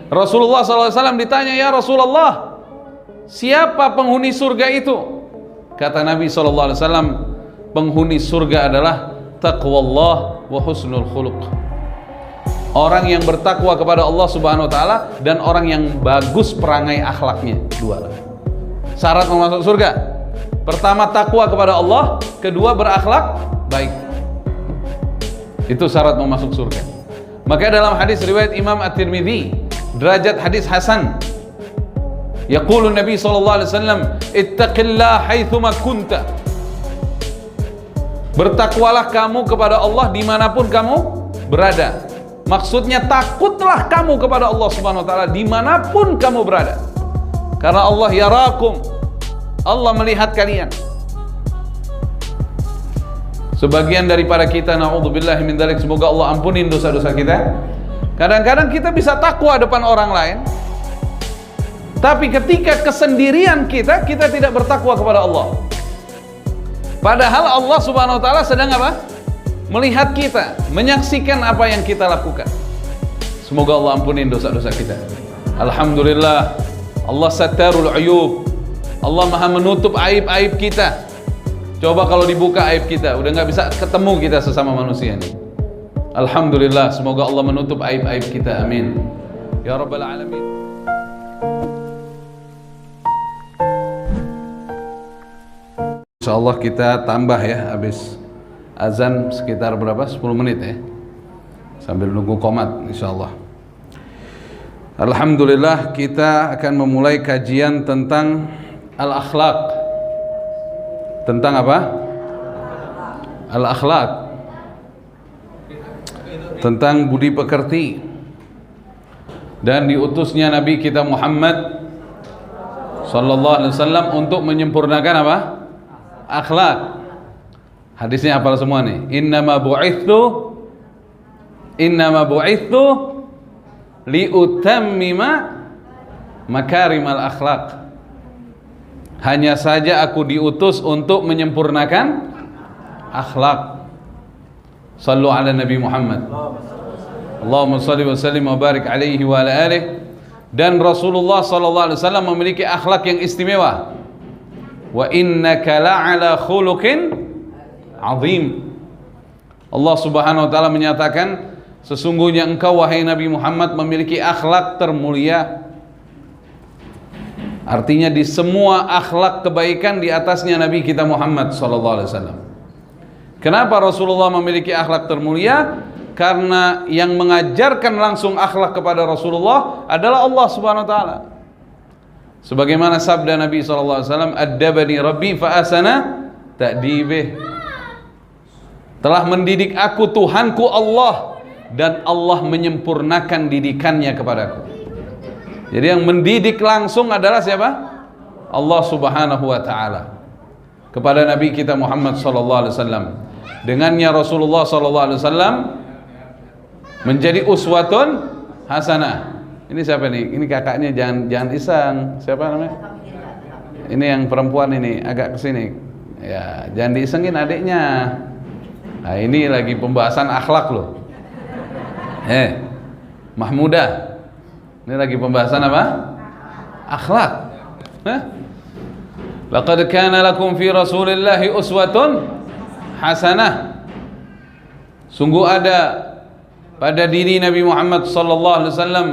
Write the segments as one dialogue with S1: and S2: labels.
S1: Rasulullah SAW ditanya, ya Rasulullah, siapa penghuni surga itu? Kata Nabi SAW, penghuni surga adalah taqwallah wa husnul khuluq. Orang yang bertakwa kepada Allah Subhanahu wa taala dan orang yang bagus perangai akhlaknya. Dua syarat mau masuk surga. Pertama, takwa kepada Allah, kedua, berakhlak baik. Itu syarat mau masuk surga. Maka dalam hadis riwayat Imam At-Tirmidzi, derajat hadis hasan, yaqulu Nabi sallallahu alaihi wasallam, ittaqillah haitsuma kunta. Bertakwalah kamu kepada Allah dimanapun kamu berada. Maksudnya takutlah kamu kepada Allah Subhanahu wa taala dimanapun kamu berada. Karena Allah yarakum, Allah melihat kalian. Sebagian daripada kita, naudzubillahi min dzalik, semoga Allah ampunin dosa-dosa kita. Kadang-kadang kita bisa takwa depan orang lain, tapi ketika kesendirian kita tidak bertakwa kepada Allah. Padahal Allah Subhanahu wa taala sedang apa? Melihat kita, menyaksikan apa yang kita lakukan. Semoga Allah ampunin dosa-dosa kita. Alhamdulillah, Allah sattarul uyub. Allah maha menutup aib-aib kita. Coba kalau dibuka aib kita, udah nggak bisa ketemu kita sesama manusia ini. Alhamdulillah, semoga Allah menutup aib-aib kita. Amin ya rabbal alamin. Insyaallah kita tambah ya, habis azan sekitar berapa? 10 menit ya, sambil nunggu qomat insyaallah. Alhamdulillah, kita akan memulai kajian tentang al-akhlaq. Tentang apa? Al-akhlaq, tentang budi pekerti. Dan diutusnya Nabi kita Muhammad sallallahu alaihi wasallam untuk menyempurnakan apa? Akhlak. Hadisnya hafal semua nih. Innama bu'ithu liutammima makarimal akhlak. Hanya saja aku diutus untuk menyempurnakan akhlak. Sallu ala Nabi Muhammad. Allahumma salli wa sallim wa barik alaihi wa ala alihi. Dan Rasulullah sallallahu alaihi wasallam memiliki akhlak yang istimewa. Wa innaka la'ala khuluqin azim. Allah Subhanahu wa taala menyatakan, sesungguhnya engkau wahai Nabi Muhammad memiliki akhlak termulia. Artinya di semua akhlak kebaikan di atasnya Nabi kita Muhammad sallallahu alaihi wasallam. Kenapa Rasulullah memiliki akhlak termulia? Karena yang mengajarkan langsung akhlak kepada Rasulullah adalah Allah Subhanahu wa taala. Sebagaimana sabda Nabi sallallahu alaihi wasallam, "Addabani Rabbi fa asana ta'dibih." Telah mendidik aku Tuhanku Allah, dan Allah menyempurnakan didikannya kepadaku. Jadi yang mendidik langsung adalah siapa? Allah Subhanahu wa taala kepada Nabi kita Muhammad sallallahu alaihi wasallam. Dengannya Rasulullah sallallahu alaihi wasallam menjadi uswatun hasanah. Ini siapa nih? Ini kakaknya, jangan iseng. Siapa namanya? Ini yang perempuan ini, agak kesini. Ya, jangan diisengin adiknya. Nah, ini lagi pembahasan akhlak loh. Mahmudah. Ini lagi pembahasan apa? Akhlak. Laqad kana lakum fi Rasulillahi uswatun hasanah. Sungguh ada pada diri Nabi Muhammad sallallahu alaihi wasallam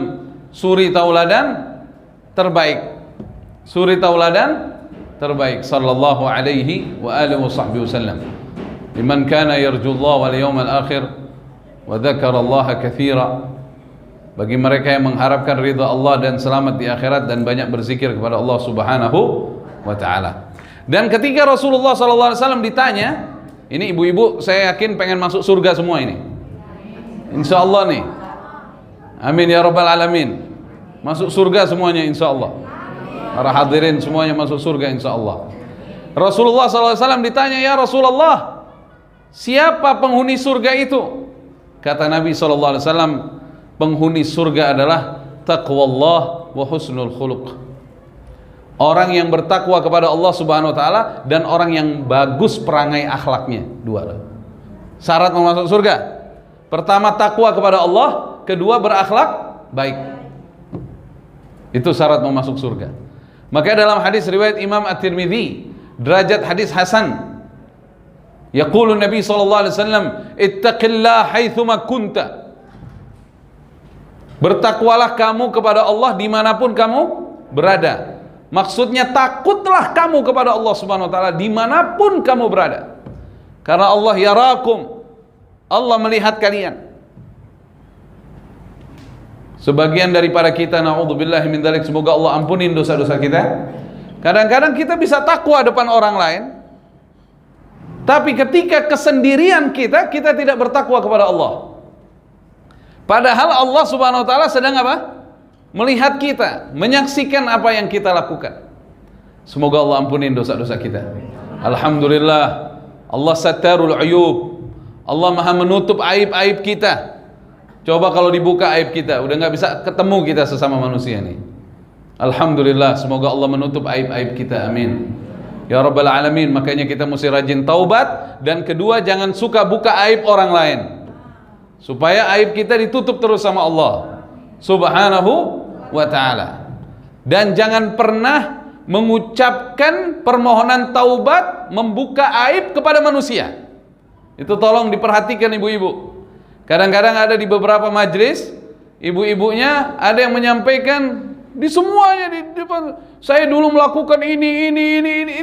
S1: suri tauladan terbaik. Suri tauladan terbaik sallallahu alaihi wa alihi wasallam. Liman kana yarjullaha wal yawmal akhir wa dzakarallaha katsira. Bagi mereka yang mengharapkan ridha Allah dan selamat di akhirat dan banyak berzikir kepada Allah Subhanahu wa taala. Dan ketika Rasulullah sallallahu alaihi wasallam ditanya, ini ibu-ibu saya yakin pengen masuk surga semua ini. Insyaallah nih. Amin ya rabbal alamin. Masuk surga semuanya insyaallah. Para hadirin semuanya masuk surga insyaallah. Rasulullah sallallahu alaihi wasallam ditanya, ya Rasulullah, siapa penghuni surga itu? Kata Nabi sallallahu alaihi wasallam, penghuni surga adalah taqwallah wa husnul khuluq. Orang yang bertakwa kepada Allah Subhanahu wa taala dan orang yang bagus perangai akhlaknya. Dua syarat mau masuk surga. Pertama, takwa kepada Allah, kedua, berakhlak baik. Itu syarat mau masuk surga. Maka dalam hadis riwayat Imam At-Tirmidzi, derajat hadis hasan. Yaqulu Nabi sallallahu alaihi wasallam, "Ittaqillah haitsuma kunta." Bertakwalah kamu kepada Allah dimanapun kamu berada. Maksudnya takutlah kamu kepada Allah Subhanahu wa taala dimanapun kamu berada. Karena Allah yarakum. Allah melihat kalian. Sebagian daripada kita, na'udzubillahi min dzalik, semoga Allah ampunin dosa-dosa kita. Kadang-kadang kita bisa takwa depan orang lain, tapi ketika kesendirian kita tidak bertakwa kepada Allah. Padahal Allah Subhanahu wa taala sedang apa? Melihat kita, menyaksikan apa yang kita lakukan. Semoga Allah ampunin dosa-dosa kita. Alhamdulillah, Allah Sattarul Uyub. Allah Maha menutup aib-aib kita. Coba kalau dibuka aib kita, udah nggak bisa ketemu kita sesama manusia nih. Alhamdulillah, semoga Allah menutup aib-aib kita, amin ya rabbal alamin. Makanya kita mesti rajin taubat, dan kedua, jangan suka buka aib orang lain, supaya aib kita ditutup terus sama Allah Subhanahu wa ta'ala. Dan jangan pernah mengucapkan permohonan taubat membuka aib kepada manusia. Itu tolong diperhatikan ibu-ibu. Kadang-kadang ada di beberapa majelis, ibu-ibunya ada yang menyampaikan di semuanya di depan, saya dulu melakukan ini.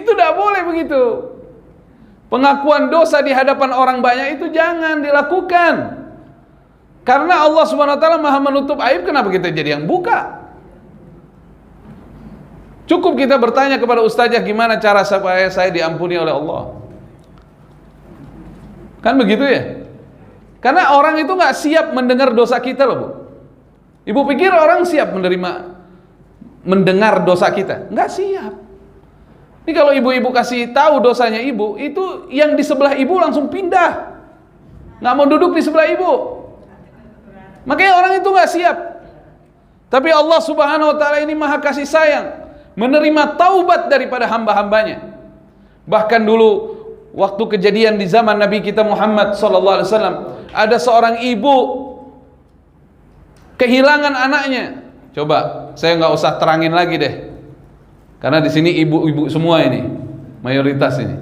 S1: Itu tidak boleh begitu. Pengakuan dosa di hadapan orang banyak itu jangan dilakukan. Karena Allah Subhanahu wa taala Maha menutup aib, kenapa kita jadi yang buka? Cukup kita bertanya kepada ustazah, gimana cara supaya saya diampuni oleh Allah? Kan begitu ya? Karena orang itu nggak siap mendengar dosa kita loh, Bu. Ibu pikir orang siap mendengar dosa kita? Nggak siap. Ini kalau ibu-ibu kasih tahu dosanya ibu, itu yang di sebelah ibu langsung pindah, nggak mau duduk di sebelah ibu. Makanya orang itu nggak siap. Tapi Allah Subhanahu wa taala ini Maha kasih sayang, menerima taubat daripada hamba-hambanya. Bahkan dulu waktu kejadian di zaman Nabi kita Muhammad sallallahu alaihi wasallam, ada seorang ibu kehilangan anaknya. Coba saya nggak usah terangin lagi deh, karena di sini ibu-ibu semua ini, mayoritas ini,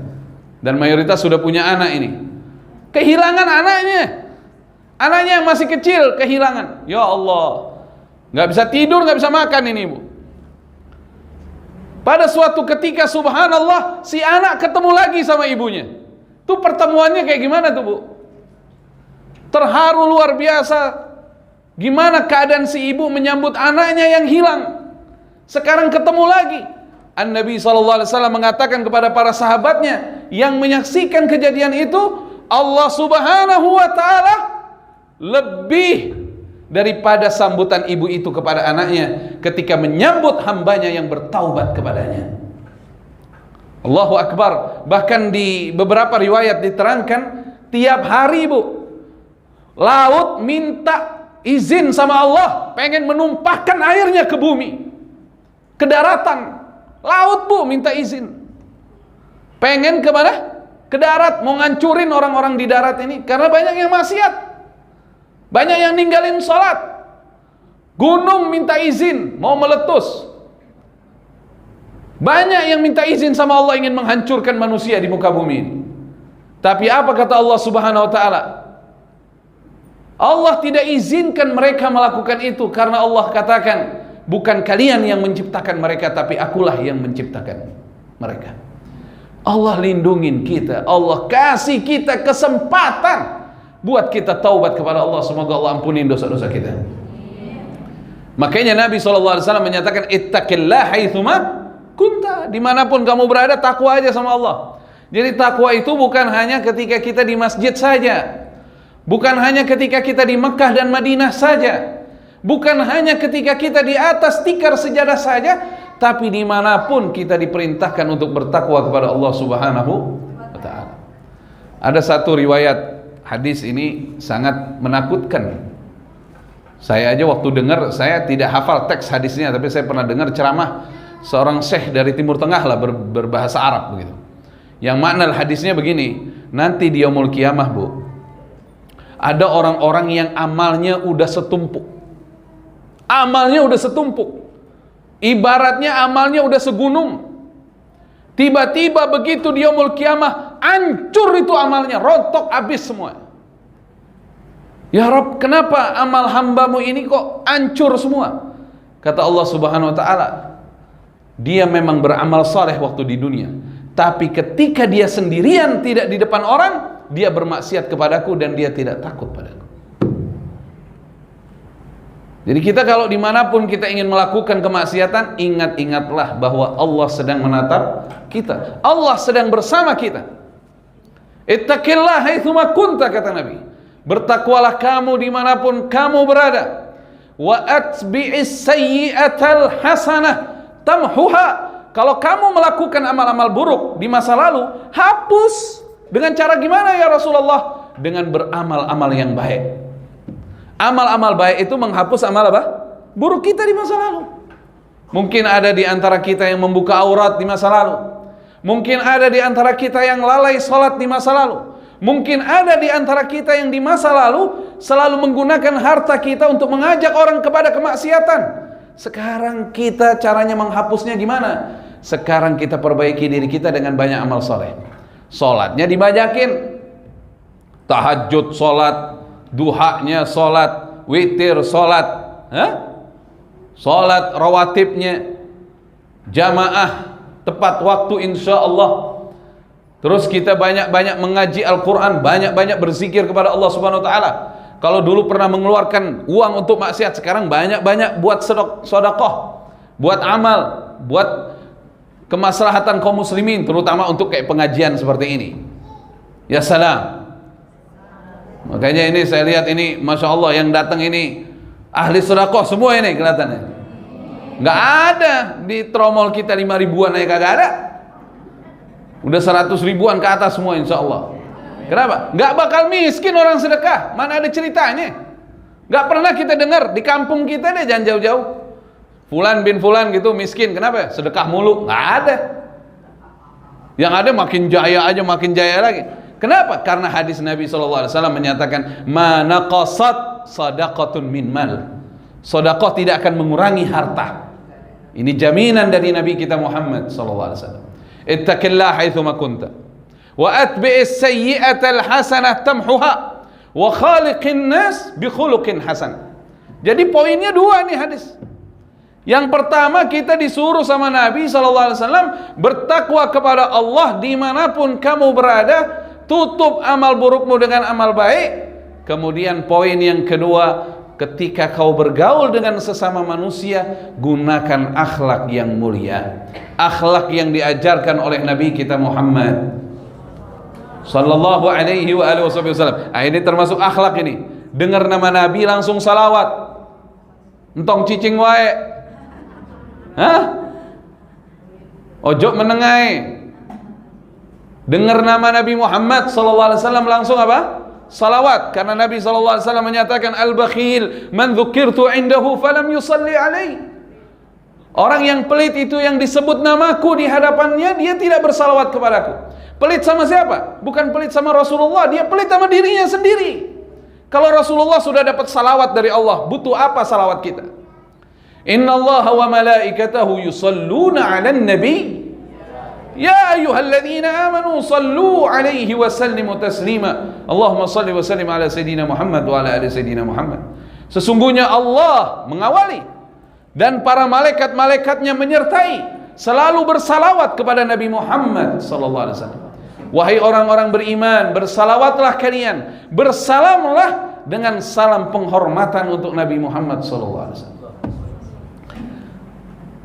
S1: dan mayoritas sudah punya anak ini. Kehilangan anaknya yang masih kecil kehilangan. Ya Allah, nggak bisa tidur, nggak bisa makan ini ibu. Pada suatu ketika subhanallah, si anak ketemu lagi sama ibunya. Tuh pertemuannya kayak gimana tuh, Bu? Terharu luar biasa. Gimana keadaan si ibu menyambut anaknya yang hilang? Sekarang ketemu lagi. An-Nabi SAW mengatakan kepada para sahabatnya yang menyaksikan kejadian itu, Allah Subhanahu wa ta'ala lebih daripada sambutan ibu itu kepada anaknya ketika menyambut hambanya yang bertaubat kepadanya. Allahu Akbar. Bahkan di beberapa riwayat diterangkan, tiap hari, Bu, laut minta izin sama Allah, pengen menumpahkan airnya ke bumi, ke daratan. Laut, Bu, minta izin. Pengen ke mana? Ke darat, mau ngancurin orang-orang di darat ini, karena banyak yang maksiat, banyak yang ninggalin sholat. Gunung minta izin, mau meletus. Banyak yang minta izin sama Allah, ingin menghancurkan manusia di muka bumi ini. Tapi apa kata Allah Subhanahu wa ta'ala? Allah tidak izinkan mereka melakukan itu, karena Allah katakan, bukan kalian yang menciptakan mereka, tapi akulah yang menciptakan mereka. Allah lindungin kita, Allah kasih kita kesempatan buat kita taubat kepada Allah. Semoga Allah ampunin dosa-dosa kita. Makanya Nabi SAW menyatakan, ittaqillah haitsuma kunta. Dimanapun kamu berada, takwa aja sama Allah. Jadi takwa itu bukan hanya ketika kita di masjid saja, bukan hanya ketika kita di Mekah dan Madinah saja, bukan hanya ketika kita di atas tikar sejadah saja, tapi dimanapun kita diperintahkan untuk bertakwa kepada Allah Subhanahu wa ta'ala. Ada satu riwayat hadis ini sangat menakutkan. Saya aja waktu dengar, saya tidak hafal teks hadisnya, tapi saya pernah dengar ceramah seorang syekh dari Timur Tengah lah, berbahasa Arab begitu. Yang makna hadisnya begini, nanti di yaumul kiamah, Bu, ada orang-orang yang amalnya udah setumpuk. Amalnya udah setumpuk. Ibaratnya amalnya udah segunung. Tiba-tiba begitu di yaumul kiamah, hancur itu amalnya, rontok habis semua. Ya Rabb, kenapa amal hambamu ini kok hancur semua? Kata Allah Subhanahu wa ta'ala, dia memang beramal saleh waktu di dunia, tapi ketika dia sendirian tidak di depan orang, dia bermaksiat kepadaku dan dia tidak takut padaku. Jadi kita kalau dimanapun kita ingin melakukan kemaksiatan, ingat-ingatlah bahwa Allah sedang menatap kita, Allah sedang bersama kita. Ittaqillah haitsuma kunta, kata Nabi, bertakwalah kamu dimanapun kamu berada. Wa atbi'is sayyi'atal hasanah tamhuha. Kalau kamu melakukan amal-amal buruk di masa lalu, hapus. Dengan cara gimana ya Rasulullah? Dengan beramal-amal yang baik. Amal-amal baik itu menghapus amal apa? Buruk kita di masa lalu. Mungkin ada di antara kita yang membuka aurat di masa lalu. Mungkin ada di antara kita yang lalai sholat di masa lalu. Mungkin ada di antara kita yang di masa lalu selalu menggunakan harta kita untuk mengajak orang kepada kemaksiatan. Sekarang kita caranya menghapusnya gimana? Sekarang kita perbaiki diri kita dengan banyak amal soleh. Sholatnya dibajakin, tahajud sholat, duhanya sholat, witir sholat, sholat rawatibnya jamaah tepat waktu insya Allah. Terus kita banyak-banyak mengaji Al-Quran, banyak-banyak berzikir kepada Allah Subhanahu wa ta'ala. Kalau dulu pernah mengeluarkan uang untuk maksiat, sekarang banyak-banyak buat sedekah, buat amal, buat kemaslahatan kaum muslimin, terutama untuk kayak pengajian seperti ini. Ya salam. Makanya ini saya lihat ini, Masya Allah, yang datang ini ahli sedekah semua ini kelihatannya. Nggak ada di tromol kita 5 ribuan aja kagak ada. Udah 100 ribuan ke atas semua insya Allah. Kenapa? Nggak bakal miskin orang sedekah. Mana ada ceritanya? Nggak pernah kita dengar di kampung kita deh, jangan jauh-jauh. Fulan bin Fulan gitu miskin. Kenapa? Sedekah mulu. Nggak ada. Yang ada makin jaya aja, makin jaya lagi. Kenapa? Karena hadis Nabi SAW menyatakan, ma naqasat sadaqatun min mal. Sedekah tidak akan mengurangi harta. Ini jaminan dari Nabi kita Muhammad SAW. Ittaqillah haitsuma kunta wa atbi'is sayyi'atal hasanah tamhuha wa khaliqin nas bi khuluqin hasan. Jadi poinnya dua nih hadis. Yang pertama, kita disuruh sama Nabi SAW bertakwa kepada Allah dimanapun kamu berada, tutup amal burukmu dengan amal baik. Kemudian poin yang kedua, ketika kau bergaul dengan sesama manusia, gunakan akhlak yang mulia, akhlak yang diajarkan oleh Nabi kita Muhammad sallallahu alaihi wa alihi wasallam. Ini termasuk akhlak ini. Dengar nama Nabi langsung salawat. Entong cicing wae. Ojo menengai. Dengar nama Nabi Muhammad sallallahu alaihi wasallam langsung apa? Salawat. Karena Nabi sallallahu alaihi wasallam menyatakan, al-bakhil man dzukirtu indahu falam yusalli alaihi. Orang yang pelit itu yang disebut namaku di hadapannya, dia tidak bersalawat kepadaku. Pelit sama siapa? Bukan pelit sama Rasulullah, dia pelit sama dirinya sendiri. Kalau Rasulullah sudah dapat salawat dari Allah, butuh apa salawat kita? Innallaha wa malaikatahu yusalluna 'alan nabi. Ya ayyuhalladzina amanu sallu 'alaihi wa sallimu taslima. Allahumma salli wa sallim ala sayyidina Muhammad wa ala ali sayyidina Muhammad. Sesungguhnya Allah mengawali dan para malaikat-malaikatnya menyertai, selalu bersalawat kepada Nabi Muhammad sallallahu alaihi wasallam. Wahai orang-orang beriman, bersalawatlah kalian, bersalamlah dengan salam penghormatan untuk Nabi Muhammad sallallahu alaihi wasallam.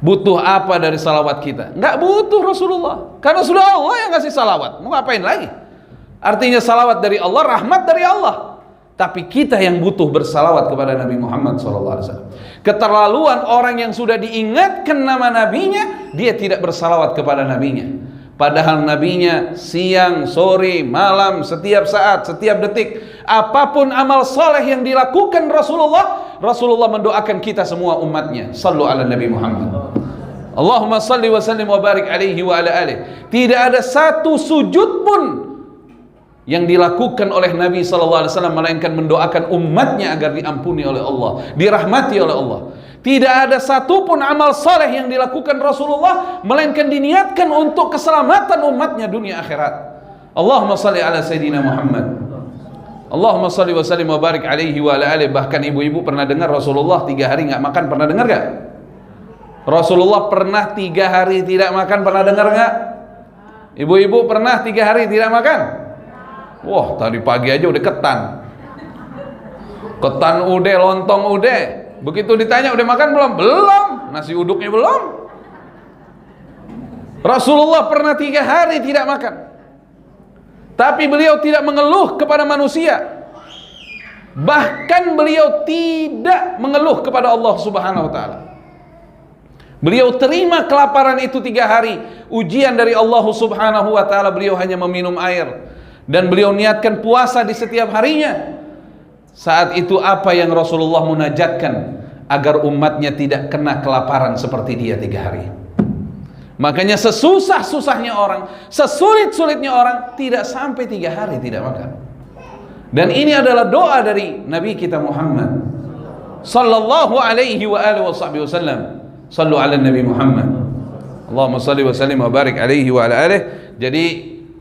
S1: Butuh apa dari salawat kita? Enggak butuh Rasulullah, karena sudah Allah yang kasih salawat. Mau ngapain lagi? Artinya salawat dari Allah, rahmat dari Allah. Tapi kita yang butuh bersalawat kepada Nabi Muhammad SAW. Keterlaluan orang yang sudah diingatkan nama nabinya, dia tidak bersalawat kepada nabinya. Padahal nabinya siang, sore, malam, setiap saat, setiap detik, apapun amal soleh yang dilakukan Rasulullah, Rasulullah mendoakan kita semua umatnya. Sallu ala Nabi Muhammad. Allahumma salli wa sallim wa barik alaihi wa ala alihi. Tidak ada satu sujud pun yang dilakukan oleh Nabi SAW melainkan mendoakan umatnya agar diampuni oleh Allah, dirahmati oleh Allah. Tidak ada satupun amal saleh yang dilakukan Rasulullah melainkan diniatkan untuk keselamatan umatnya dunia akhirat. Allahumma salli ala Sayyidina Muhammad. Allahumma salli wa sallim wa barik alaihi wa ala alihi. Bahkan ibu-ibu pernah dengar Rasulullah 3 hari nggak makan, pernah dengar nggak? Rasulullah pernah 3 hari tidak makan, pernah dengar nggak? Ibu-ibu pernah 3 hari tidak makan? Wah, tadi pagi aja udah ketan udah, lontong udah. Begitu ditanya udah makan belum? Belum. Nasi uduknya belum. Rasulullah pernah 3 hari tidak makan. Tapi beliau tidak mengeluh kepada manusia. Bahkan beliau tidak mengeluh kepada Allah Subhanahu wa taala. Beliau terima kelaparan itu 3 hari, ujian dari Allah Subhanahu wa taala. Beliau hanya meminum air dan beliau niatkan puasa di setiap harinya. Saat itu apa yang Rasulullah munajatkan agar umatnya tidak kena kelaparan seperti dia 3 hari. Makanya sesusah-susahnya orang, sesulit-sulitnya orang tidak sampai 3 hari tidak makan. Dan ini adalah doa dari Nabi kita Muhammad sallallahu alaihi wa alihi wasallam. Sallu ala Nabi Muhammad. Allahumma salli wa sallim wa barik alaihi wa ala alihi. Jadi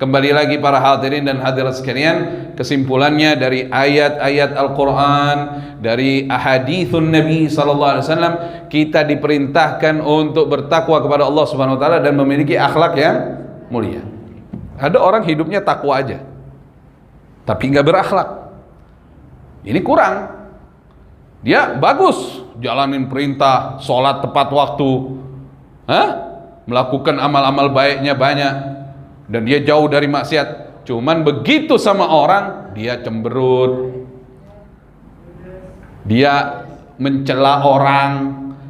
S1: kembali lagi para hadirin dan hadirat sekalian, kesimpulannya dari ayat-ayat Al-Quran, dari ahadithun Nabi sallallahu alaihi wasallam, kita diperintahkan untuk bertakwa kepada Allah Subhanahu wa taala dan memiliki akhlak yang mulia. Ada orang hidupnya takwa aja, tapi nggak berakhlak. Ini kurang. Dia bagus, jalanin perintah, sholat tepat waktu, melakukan amal-amal baiknya banyak, dan dia jauh dari maksiat. Cuman begitu sama orang, dia cemberut, dia mencela orang,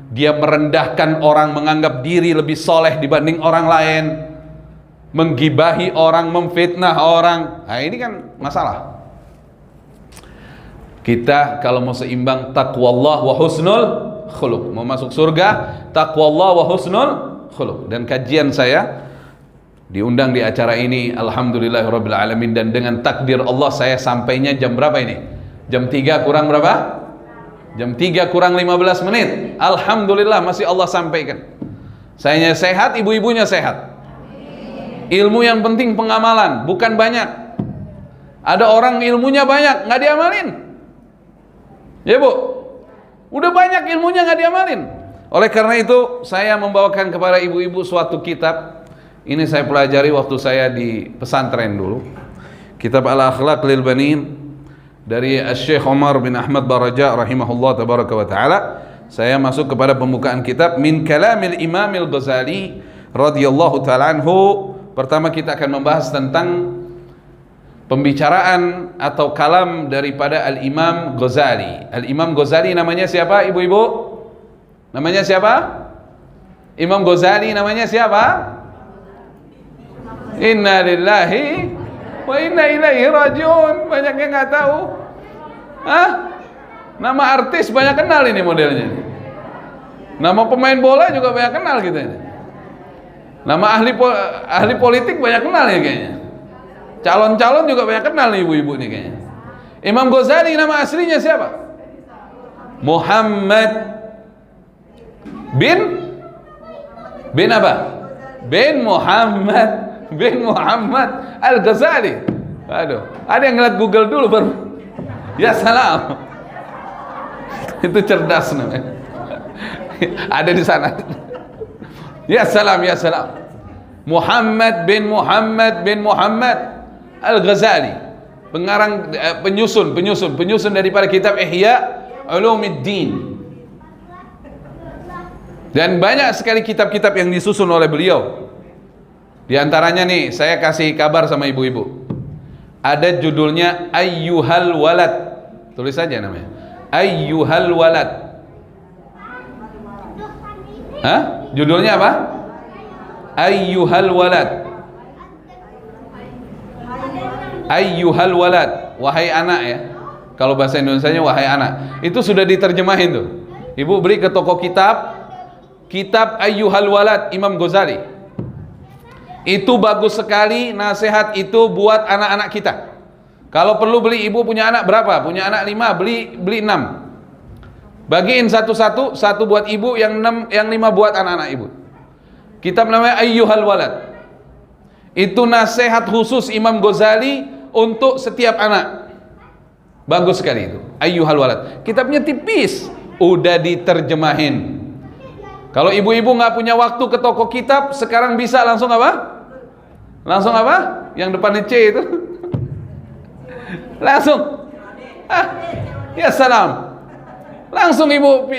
S1: dia merendahkan orang, menganggap diri lebih soleh dibanding orang lain, menggibahi orang, memfitnah orang. Nah ini kan masalah. Kita kalau mau seimbang, taqwallah wa husnul khuluq. Mau masuk surga, taqwallah wa husnul khuluq. Dan kajian saya diundang di acara ini, alhamdulillahirabbil alamin, dan dengan takdir Allah saya sampainya jam berapa ini? Jam 3 kurang berapa? Jam 3 kurang 15 menit. Alhamdulillah masih Allah sampaikan. Sayanya sehat, ibu-ibunya sehat. Ilmu yang penting pengamalan, bukan banyak. Ada orang ilmunya banyak, nggak diamalin. Ya bu, udah banyak ilmunya nggak diamalin. Oleh karena itu saya membawakan kepada ibu-ibu suatu kitab. Ini saya pelajari waktu saya di pesantren dulu. Kitab Al-Akhlaq lil Banin dari Syekh Umar bin Ahmad Baraja rahimahullah tabaraka wa taala. Saya masuk kepada pembukaan kitab min kalamil Imamil Ghazali radhiyallahu taala anhu. Pertama kita akan membahas tentang pembicaraan atau kalam daripada Al-Imam Ghazali. Al-Imam Ghazali namanya siapa ibu-ibu? Namanya siapa? Imam Ghazali namanya siapa? Inna lillahi wa inna ilaihi rajiun. Banyak yang nggak tahu. Nama artis banyak kenal ini modelnya. Nama pemain bola juga banyak kenal gitu ini. Nama ahli politik banyak kenal ya kayaknya. Calon-calon juga banyak kenal nih ibu-ibu nih kayaknya. Imam Ghazali nama aslinya siapa? Muhammad bin apa? Bin Muhammad Al-Ghazali. Aduh, ada yang ngeliat Google dulu baru. Ya salam. Itu cerdas namanya. Ada di sana. Ya salam, ya salam. Muhammad bin Muhammad Al-Ghazali, pengarang penyusun daripada kitab Ihya Ulumuddin. Dan banyak sekali kitab-kitab yang disusun oleh beliau. Di antaranya nih, saya kasih kabar sama ibu-ibu. Ada judulnya Ayyuhal Walad. Tulis saja namanya. Ayyuhal Walad. Judulnya apa? Ayyuhal Walad. Ayyuhal walad, wahai anak ya. Kalau bahasa Indonesianya wahai anak. Itu sudah diterjemahin tuh. Ibu beli ke toko kitab Ayyuhal Walad Imam Ghazali. Itu bagus sekali, nasihat itu buat anak-anak kita. Kalau perlu beli, ibu punya anak berapa? Punya anak 5, beli 6. Bagiin satu-satu, satu buat ibu, yang 5 buat anak-anak ibu. Kitab namanya Ayyuhal Walad. Itu nasihat khusus Imam Ghazali untuk setiap anak. Bagus sekali itu, Ayyuhal Walad. Kitabnya tipis, udah diterjemahin. Kalau ibu-ibu nggak punya waktu ke toko kitab, sekarang bisa langsung apa? Langsung apa? Yang depannya C itu. Langsung. Ya salam. Langsung ibu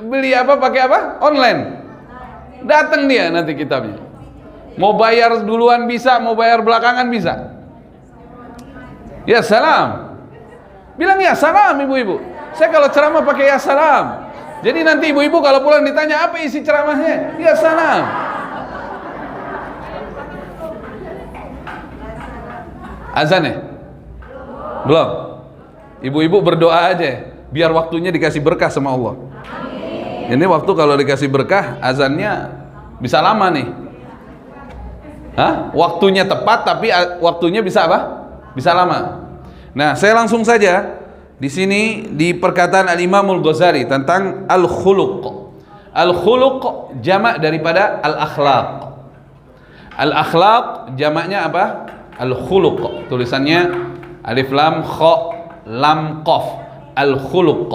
S1: beli apa, pakai apa? Online. Datang dia nanti kitabnya. Mau bayar duluan bisa, mau bayar belakangan bisa. Ya salam. Bilang ya salam ibu-ibu. Saya kalau ceramah pakai ya salam. Jadi nanti ibu-ibu kalau pulang ditanya apa isi ceramahnya, ya salam. Azan ya? Belum. Ibu-ibu berdoa aja, biar waktunya dikasih berkah sama Allah. Ini waktu kalau dikasih berkah, azannya bisa lama nih. Hah? Waktunya tepat, tapi waktunya bisa apa? Bisa lama. Nah, saya langsung saja. Di sini di perkataan Al-Imamul Ghazali tentang al-khuluq. Al-khuluq jamak daripada al-akhlaq. Al-akhlaq jamaknya apa? Al-khuluq. Tulisannya alif lam kha lam qaf. Al-khuluq.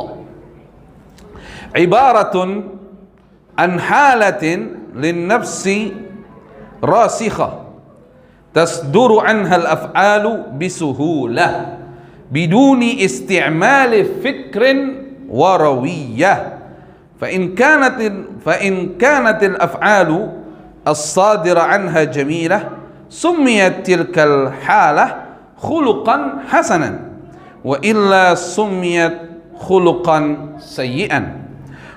S1: Ibaratun an halatin lin-nafsi rasikhah tasduru anha al-af'alu bisuhulah biduni isti'mali fikrin warawiyah fa in kanat al-af'alu as-sadira anha jamilah summiyat tilkal halah khuluqan hasanan wa illa summiyat khuluqan sayyi'an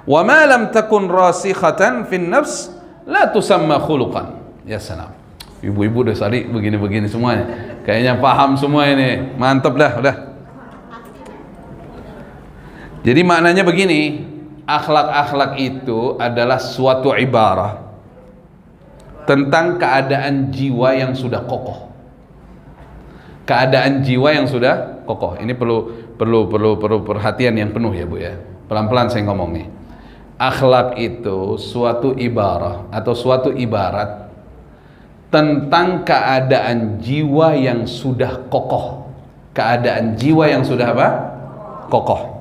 S1: wa ma lam takun rasikhatan fi an-nafs la tusamma khuluqan. Ya salam. Ibu-ibu udah tadi begini-begini semuanya. Kayaknya paham semua ini. Mantap dah, udah. Jadi maknanya begini, akhlak-akhlak itu adalah suatu ibarah tentang keadaan jiwa yang sudah kokoh. Keadaan jiwa yang sudah kokoh. Ini perlu perhatian yang penuh ya Bu ya. Pelan-pelan saya ngomong nih. Akhlak itu suatu ibarah atau suatu ibarat tentang keadaan jiwa yang sudah kokoh. Keadaan jiwa yang sudah apa? Kokoh.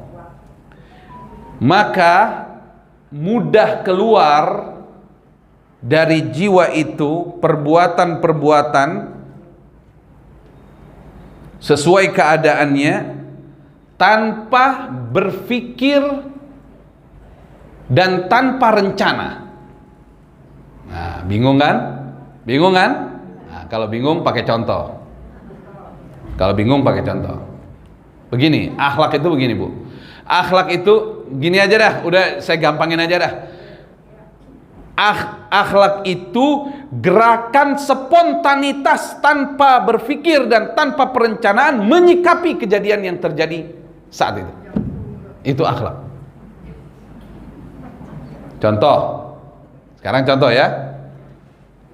S1: Maka mudah keluar dari jiwa itu perbuatan-perbuatan sesuai keadaannya tanpa berpikir dan tanpa rencana. Nah, bingung kan? Bingung kan? Nah, kalau bingung pakai contoh. Kalau bingung pakai contoh. Begini, akhlak itu begini Bu. Akhlak itu gini aja dah, udah saya gampangin aja dah. Akhlak itu gerakan spontanitas tanpa berpikir dan tanpa perencanaan menyikapi kejadian yang terjadi saat itu. Itu akhlak. Contoh. Sekarang contoh ya.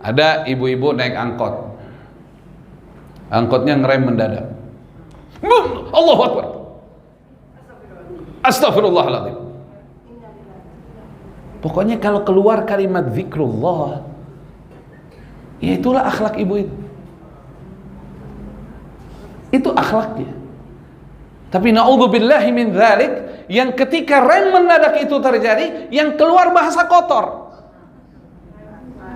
S1: Ada ibu-ibu naik angkot. Angkotnya ngerem mendadak. Allahu Akbar. Astagfirullahaladzim. Pokoknya kalau keluar kalimat zikrullah, ya itulah akhlak ibu itu. Itu akhlaknya. Tapi na'udzubillahi min dzalik, yang ketika rem mendadak itu terjadi, yang keluar bahasa kotor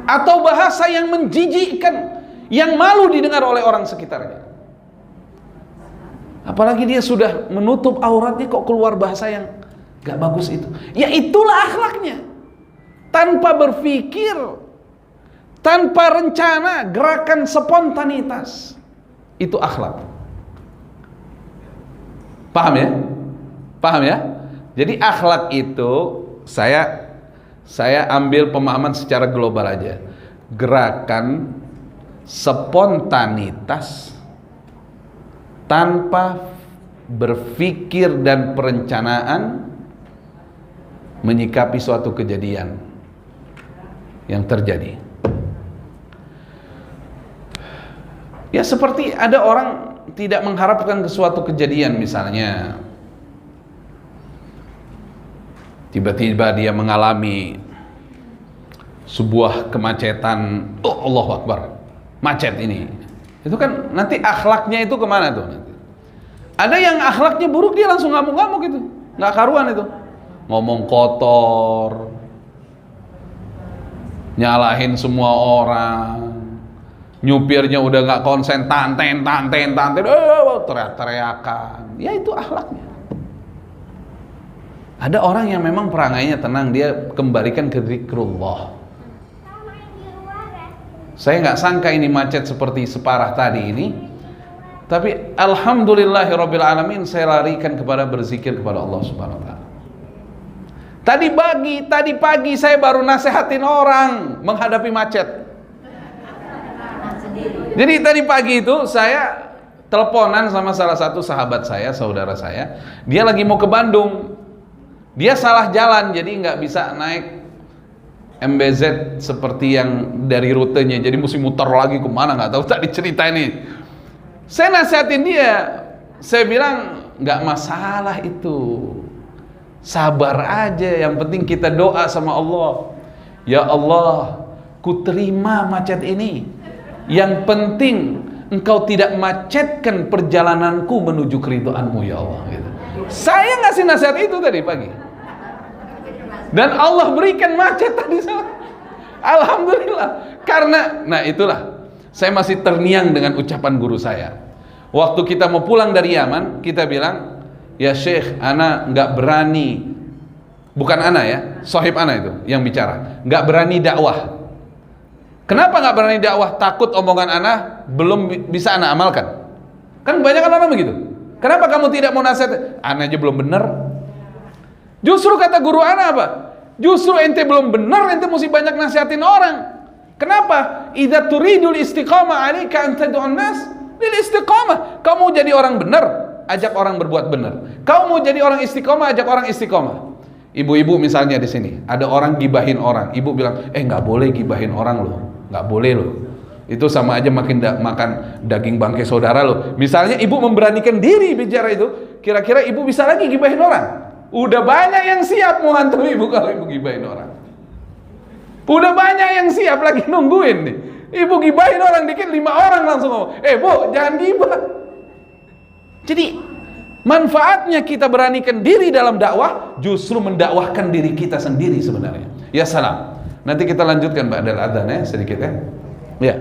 S1: atau bahasa yang menjijikkan, yang malu didengar oleh orang sekitarnya. Apalagi dia sudah menutup auratnya kok keluar bahasa yang gak bagus itu. Ya itulah akhlaknya. Tanpa berpikir, tanpa rencana, gerakan spontanitas. Itu akhlak. Paham ya? Paham ya? Jadi akhlak itu saya ambil pemahaman secara global aja. Gerakan spontanitas tanpa berpikir dan perencanaan menyikapi suatu kejadian yang terjadi. Ya seperti ada orang tidak mengharapkan ke suatu kejadian, misalnya tiba-tiba dia mengalami sebuah kemacetan, oh Allahu Akbar, macet ini. Itu kan nanti akhlaknya itu kemana tuh nanti? Ada yang akhlaknya buruk, dia langsung ngamuk-ngamuk itu, nggak karuan itu, ngomong kotor, nyalahin semua orang, nyupirnya udah nggak konsen, tanten, teriak-teriakan. Ya itu akhlaknya. Ada orang yang memang perangainya tenang, dia kembalikan ke zikrullah. Saya nggak sangka ini macet seperti separah tadi ini, tapi alhamdulillahirabbil alamin saya larikan kepada berzikir kepada Allah Subhanahu wa taala. Tadi pagi saya baru nasehatin orang menghadapi macet. Jadi tadi pagi itu saya teleponan sama salah satu sahabat saya, saudara saya. Dia lagi mau ke Bandung. Dia salah jalan, jadi nggak bisa naik MBZ seperti yang dari rutenya. Jadi mesti muter lagi kemana nggak tahu. Tadi cerita ini. Saya nasihatin dia. Saya bilang nggak masalah itu. Sabar aja, yang penting kita doa sama Allah. Ya Allah, ku terima macet ini. Yang penting Engkau tidak macetkan perjalananku menuju keridhaan-Mu ya Allah. Gitu. Saya ngasih nasihat itu tadi pagi. Dan Allah berikan macet tadi sama. Alhamdulillah. Karena, nah itulah, saya masih terngiang dengan ucapan guru saya. Waktu kita mau pulang dari Yaman, kita bilang, ya Syekh, ana nggak berani, bukan ana ya, sahib ana itu yang bicara, nggak berani dakwah. Kenapa nggak berani dakwah? Takut omongan ana belum bisa ana amalkan. Kan banyak orang begitu. Kenapa kamu tidak mau nasihat? Ana aja belum benar. Justru kata guru ana apa? Justru ente belum benar, ente mesti banyak nasihatin orang. Kenapa? Idza turidul istiqamah 'alaika an tad'un nas lil istiqamah. Kamu jadi orang benar, ajak orang berbuat benar. Kau mau jadi orang istiqomah, ajak orang istiqomah. Ibu-ibu misalnya di sini, ada orang gibahin orang, ibu bilang, nggak boleh gibahin orang loh, nggak boleh loh. Itu sama aja makan daging bangkai saudara loh. Misalnya ibu memberanikan diri bicara itu, kira-kira ibu bisa lagi gibahin orang? Udah banyak yang siap mau hantu ibu kalau ibu gibahin orang. Udah banyak yang siap lagi nungguin nih. Ibu gibahin orang dikit, 5 orang langsung ngomong, bu jangan gibah. Jadi manfaatnya kita beranikan diri dalam dakwah, justru mendakwahkan diri kita sendiri sebenarnya. Ya salam. Nanti kita lanjutkan ba'dal adzan ya sedikit ya. Ya.